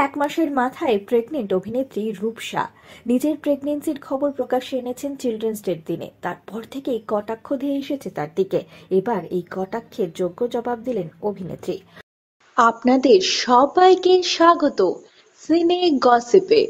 এক মাসের মাথায় প্রেগনেন্ট অভিনেত্রী রূপসা নিজের প্রেগনেন্সির খবর প্রকাশ্যে এনেছেন চিলড্রেন্স ডের দিনে। তারপর থেকেই কটাক্ষ ধেয়ে এসেছে তার দিকে। এবার এই কটাক্ষের যোগ্য জবাব দিলেন অভিনেত্রী। আপনাদের সবাইকে স্বাগত সিনে গসিপে।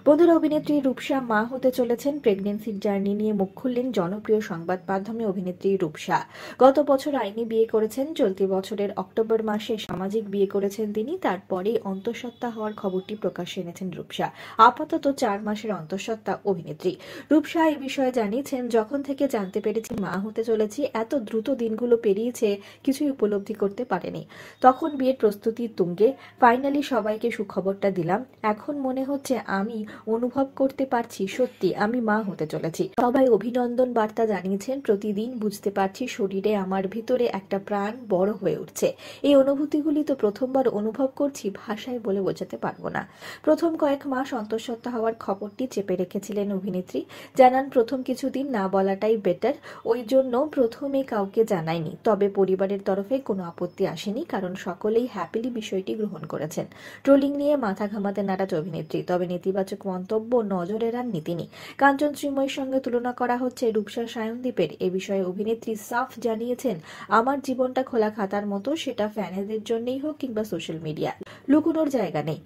বন্ধুরা, অভিনেত্রী রূপসা মা হতে চলেছেন। প্রেগনেন্সির জার্নি নিয়ে মুখ খুললেন জনপ্রিয় সংবাদ মাধ্যমে অভিনেত্রী রূপসা। গত বছর আইনি বিয়ে করেছেন, চলতি বছরের অক্টোবর মাসে সামাজিক বিয়ে করেছেন তিনি। তারপরেই অন্তঃসত্ত্বা হওয়ার খবরটি প্রকাশ্যে এনেছেন রূপসা। আপাতত 4 মাসের অন্তঃসত্ত্বা অভিনেত্রী রূপসা এই বিষয়ে জানিয়েছেন, যখন থেকে জানতে পেরেছি মা হতে চলেছি, এত দ্রুত দিনগুলো পেরিয়েছে, কিছুই উপলব্ধি করতে পারেনি। তখন বিয়ের প্রস্তুতি তুঙ্গে, ফাইনালি সবাইকে সুখবরটা দিলাম। এখন মনে হচ্ছে আমি অনুভব করতে পারছি সত্যি আমি মা হতে চলেছি। সবাই অভিনন্দন বার্তা জানিয়েছেন। প্রতিদিন বুঝতে পারছি শরীরে আমার ভিতরে একটা প্রাণ বড় হয়ে উঠছে। এই অনুভূতিগুলি তো প্রথমবার অনুভব করছি, ভাষায় বলে বোঝাতে পারবো না। প্রথম কয়েক মাস অন্তঃসত্ত্বা হওয়ার খবরটি চেপে রেখেছিলেন অভিনেত্রী। জানান, প্রথম কিছুদিন না বলাটাই বেটার, ওই জন্য প্রথমে কাউকে জানাইনি। তবে পরিবারের তরফে কোনো আপত্তি আসেনি, কারণ সকলেই হ্যাপিলি বিষয়টি গ্রহণ করেছেন। ট্রোলিং নিয়ে মাথা ঘামাতে নারাজ অভিনেত্রী, তবে নেতিবাচক মন্তব্য নজর এড়াননি তিনি। কাঞ্চন শ্রীময়ীর সঙ্গে তুলনা করা হচ্ছে রূপসা সায়নদীপের। এ বিষয়ে অভিনেত্রী সাফ জানিয়েছেন, আমার জীবনটা খোলা খাতার মতো, সেটা ফ্যানেদের জন্যই হোক কিংবা সোশ্যাল মিডিয়া, লুকোনোর জায়গা নেই।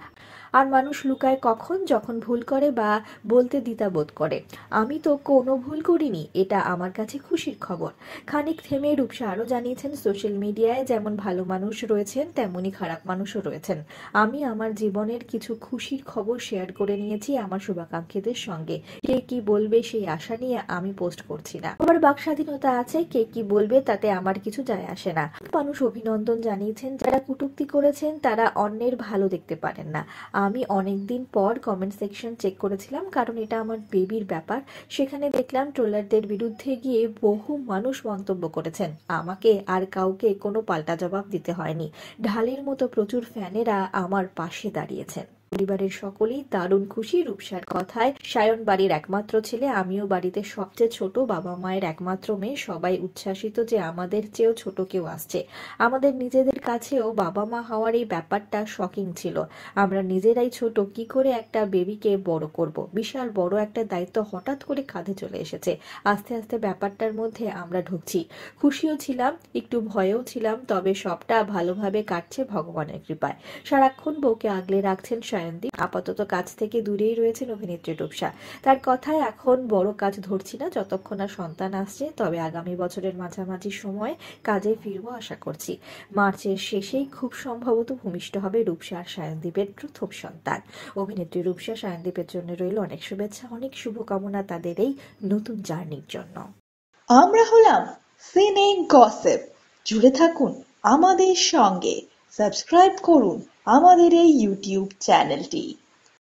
আর মানুষ লুকায় কখন? যখন ভুল করে বা বলতে দ্বিধাবোধ করে। আমি তো কোনো ভুল করিনি, এটা আমার কাছে খুশির খবর। খানিক থেমে রূপসা আরও জানিয়েছেন, সোশ্যাল মিডিয়ায় যেমন ভালো মানুষ রয়েছেন, তেমনি খারাপ মানুষও রয়েছেন। আমি আমার জীবনের কিছু খুশির খবর শেয়ার করে নিয়েছি আমার শুভাকাঙ্ক্ষীদের সঙ্গে। কে কি বলবে সেই আশা নিয়ে আমি পোস্ট করছি না। আমার বাক স্বাধীনতা আছে, কে কি বলবে তাতে আমার কিছু যায় আসে না। মানুষ অভিনন্দন জানিয়েছেন। যারা কটূক্তি করেছেন তারা অন্যের ভালো দেখতে পারেন না। আমি অনেকদিন পর কমেন্ট সেকশন চেক করেছিলাম, কারণ এটা আমার বেবির ব্যাপার। সেখানে দেখলাম ট্রোলারদের বিরুদ্ধে গিয়ে বহু মানুষ মন্তব্য করেছেন। আমাকে আর কাউকে কোনো পাল্টা জবাব দিতে হয়নি। ঢালের মতো প্রচুর ফ্যানেরা আমার পাশে দাঁড়িয়েছেন। পরিবারের সকলেই দারুণ খুশি রূপসার কথায়। সায়ন বাড়ির একমাত্র ছেলে, আমিও বাড়িতে সবচেয়ে ছোট, বাবা মায়ের একমাত্র মেয়ে। সবাই উচ্ছ্বাসিত যে আমাদের চেয়েও ছোট কেউ আসছে। আমাদের নিজেদের কাছেও বাবা মা হওয়ার এই ব্যাপারটা শকিং ছিল। আমরা নিজেরাই ছোট, কি করে একটা বেবিকে বড় করব? বিশাল বড় একটা দায়িত্ব হঠাৎ করে কাঁধে চলে এসেছে। আস্তে আস্তে ব্যাপারটার মধ্যে আমরা ঢুকছি। খুশিও ছিলাম, একটু ভয়েও ছিলাম, তবে সবটা ভালোভাবে কাটছে ভগবানের কৃপায়। সারাক্ষণ বউকে আগলে রাখছেন সায়নদীপ। আপাতত কাজ থেকে দূরেই রয়েছেন অভিনেত্রী রূপসা। তার কথায়, এখন বড় কাজ ধরছি না যতক্ষণ না সন্তান আসছে, তবে আগামী বছরের মাঝামাঝি সময় কাজে ফিরবো আশা করছি। মার্চের শেষেই খুব সম্ভবত ভূমিষ্ঠ হবে রূপসা আর সায়নদীপের প্রথম সন্তান। অভিনেত্রী রূপসা সায়নদীপের জন্য রইল অনেক শুভেচ্ছা, অনেক শুভকামনা তাদের এই নতুন জার্নির জন্য। আমরা হলাম সিনে গসিপ। জুড়ে থাকুন আমাদের সঙ্গে, সাবস্ক্রাইব করুন আমাদের এই ইউটিউব চ্যানেলটি।